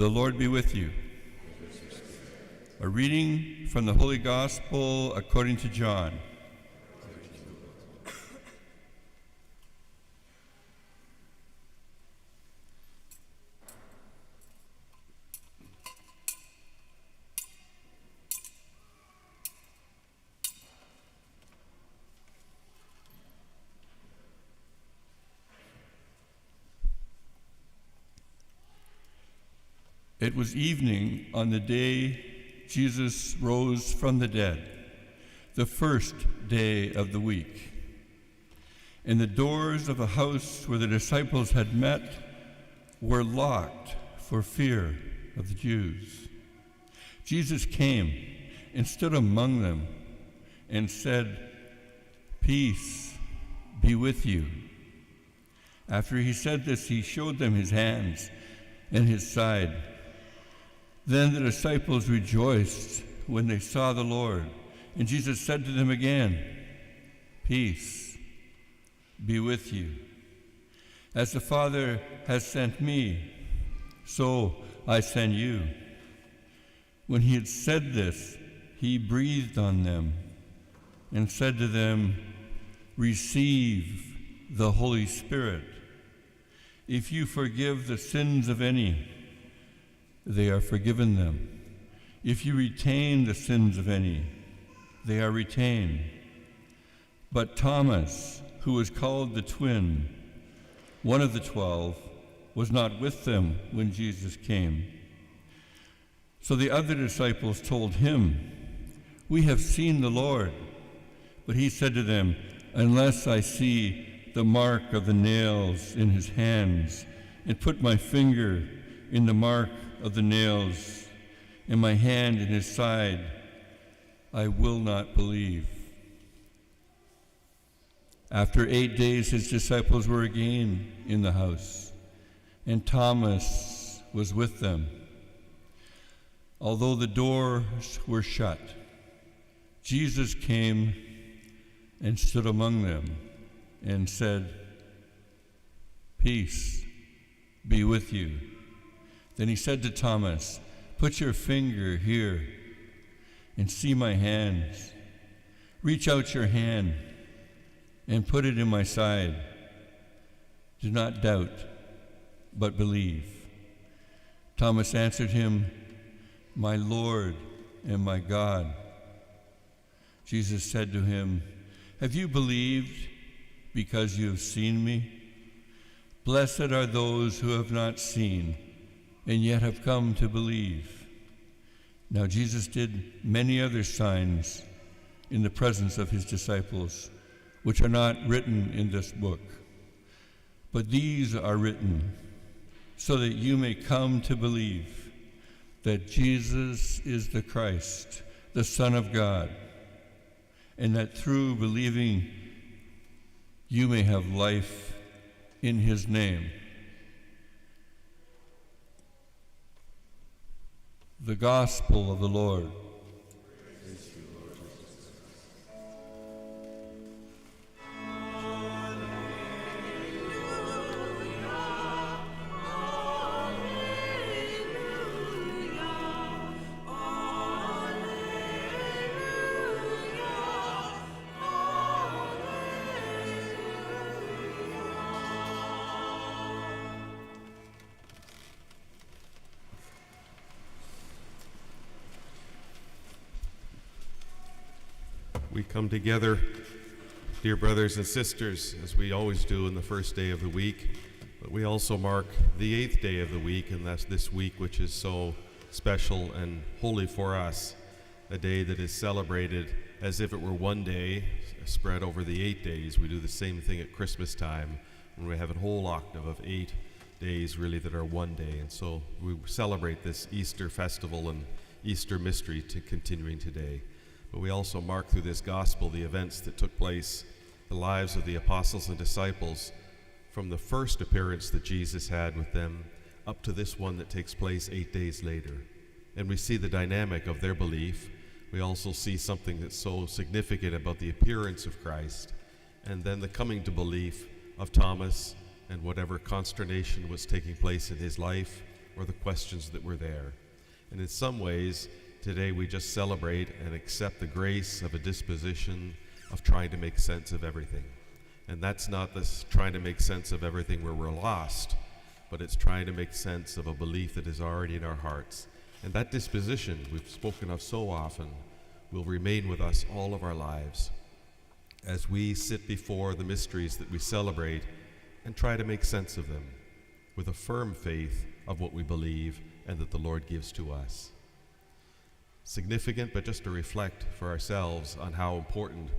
The Lord be with you. A reading from the Holy Gospel according to John. It was evening on the day Jesus rose from the dead, the first day of the week. And the doors of the house where the disciples had met were locked for fear of the Jews. Jesus came and stood among them and said, "Peace be with you." After he said this, he showed them his hands and his side. Then the disciples rejoiced when they saw the Lord. And Jesus said to them again, "Peace be with you. As the Father has sent me, so I send you." When he had said this, he breathed on them and said to them, "Receive the Holy Spirit. If you forgive the sins of any, they are forgiven them. If you retain the sins of any, they are retained." But Thomas, who was called the twin, one of the 12, was not with them when Jesus came. So the other disciples told him, "We have seen the Lord." But he said to them, "Unless I see the mark of the nails in his hands, and put my finger in the mark of the nails, and my hand in his side, I will not believe." After 8 days, his disciples were again in the house, and Thomas was with them. Although the doors were shut, Jesus came and stood among them and said, "Peace be with you." Then he said to Thomas, "Put your finger here and see my hands. Reach out your hand and put it in my side. Do not doubt, but believe." Thomas answered him, "My Lord and my God." Jesus said to him, "Have you believed because you have seen me? Blessed are those who have not seen and yet have come to believe." Now Jesus did many other signs in the presence of his disciples, which are not written in this book. But these are written so that you may come to believe that Jesus is the Christ, the Son of God, and that through believing you may have life in his name. The Gospel of the Lord. We come together, dear brothers and sisters, as we always do in the first day of the week, but we also mark the 8th day of the week, and that's this week which is so special and holy for us, a day that is celebrated as if it were one day spread over the 8 days. We do the same thing at Christmas time, when we have a whole octave of 8 days really that are one day, and so we celebrate this Easter festival and Easter mystery to continuing today. But we also mark through this gospel the events that took place, the lives of the apostles and disciples, from the first appearance that Jesus had with them up to this one that takes place 8 days later. And we see the dynamic of their belief. We also see something that's so significant about the appearance of Christ, and then the coming to belief of Thomas and whatever consternation was taking place in his life or the questions that were there. And in some ways, today we just celebrate and accept the grace of a disposition of trying to make sense of everything. And that's not this trying to make sense of everything where we're lost, but it's trying to make sense of a belief that is already in our hearts. And that disposition we've spoken of so often will remain with us all of our lives as we sit before the mysteries that we celebrate and try to make sense of them with a firm faith of what we believe and that the Lord gives to us. Significant, but just to reflect for ourselves on how important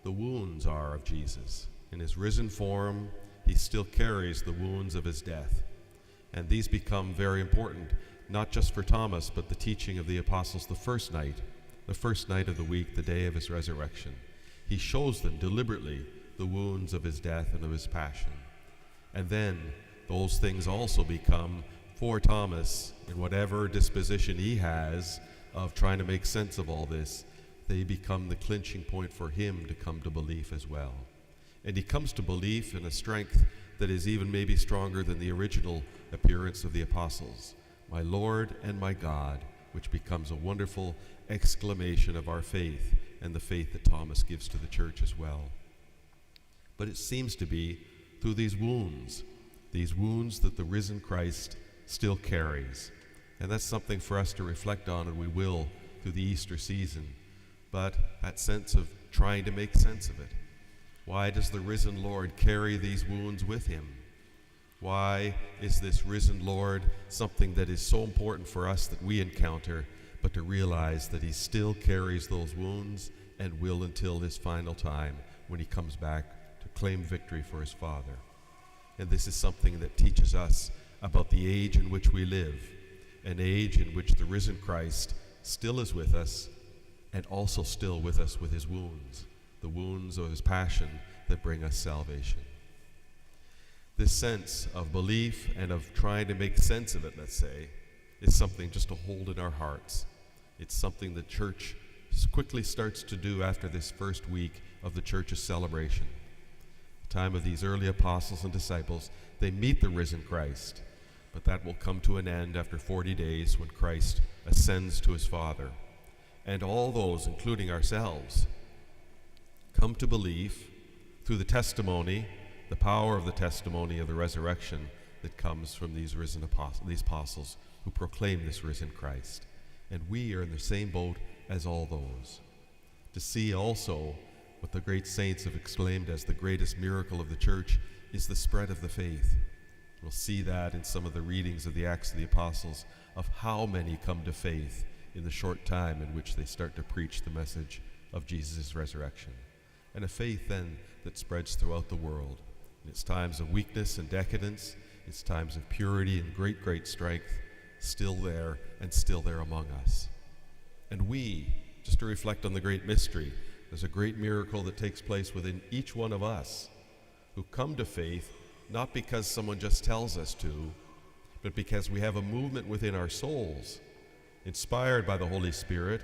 the wounds are of Jesus. In his risen form, he still carries the wounds of his death. And these become very important, not just for Thomas, but the teaching of the apostles the first night of the week, the day of his resurrection. He shows them deliberately the wounds of his death and of his passion. And then those things also become, for Thomas, in whatever disposition he has of trying to make sense of all this, they become the clinching point for him to come to belief as well. And he comes to belief in a strength that is even maybe stronger than the original appearance of the apostles. My Lord and my God, which becomes a wonderful exclamation of our faith and the faith that Thomas gives to the church as well. But it seems to be through these wounds that the risen Christ still carries. And that's something for us to reflect on, and we will through the Easter season. But that sense of trying to make sense of it. Why does the risen Lord carry these wounds with him? Why is this risen Lord something that is so important for us that we encounter, but to realize that he still carries those wounds and will until his final time when he comes back to claim victory for his Father? And this is something that teaches us about the age in which we live, an age in which the risen Christ still is with us and also still with us with his wounds, the wounds of his passion that bring us salvation. This sense of belief and of trying to make sense of it, let's say, is something just to hold in our hearts. It's something the church quickly starts to do after this first week of the church's celebration. The time of these early apostles and disciples, they meet the risen Christ, but that will come to an end after 40 days when Christ ascends to his Father. And all those, including ourselves, come to believe through the testimony, the power of the testimony of the resurrection that comes from these risen apostles, these apostles who proclaim this risen Christ. And we are in the same boat as all those. To see also what the great saints have exclaimed as the greatest miracle of the church is the spread of the faith. We'll see that in some of the readings of the Acts of the Apostles of how many come to faith in the short time in which they start to preach the message of Jesus' resurrection. And a faith then that spreads throughout the world. In its times of weakness and decadence, its times of purity and great, great strength, still there and still there among us. And we, just to reflect on the great mystery, there's a great miracle that takes place within each one of us who come to faith not because someone just tells us to, but because we have a movement within our souls, inspired by the Holy Spirit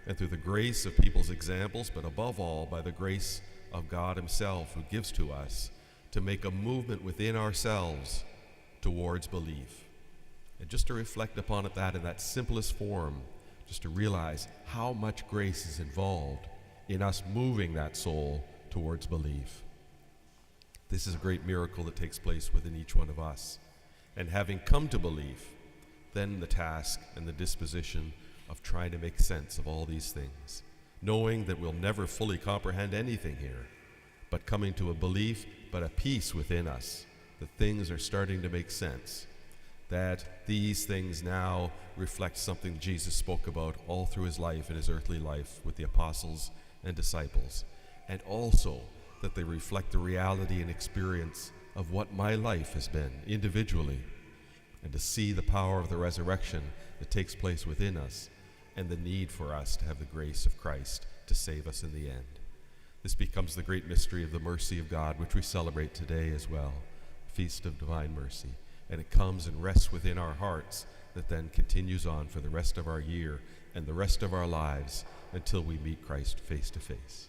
and through the grace of people's examples, but above all by the grace of God himself who gives to us, to make a movement within ourselves towards belief. And just to reflect upon it, that in that simplest form, just to realize how much grace is involved in us moving that soul towards belief. This is a great miracle that takes place within each one of us. And having come to belief, then the task and the disposition of trying to make sense of all these things, knowing that we'll never fully comprehend anything here, but coming to a belief, but a peace within us, that things are starting to make sense, that these things now reflect something Jesus spoke about all through his life and his earthly life with the apostles and disciples, and also that they reflect the reality and experience of what my life has been individually, and to see the power of the resurrection that takes place within us and the need for us to have the grace of Christ to save us in the end. This becomes the great mystery of the mercy of God, which we celebrate today as well, Feast of Divine Mercy. And it comes and rests within our hearts that then continues on for the rest of our year and the rest of our lives until we meet Christ face to face.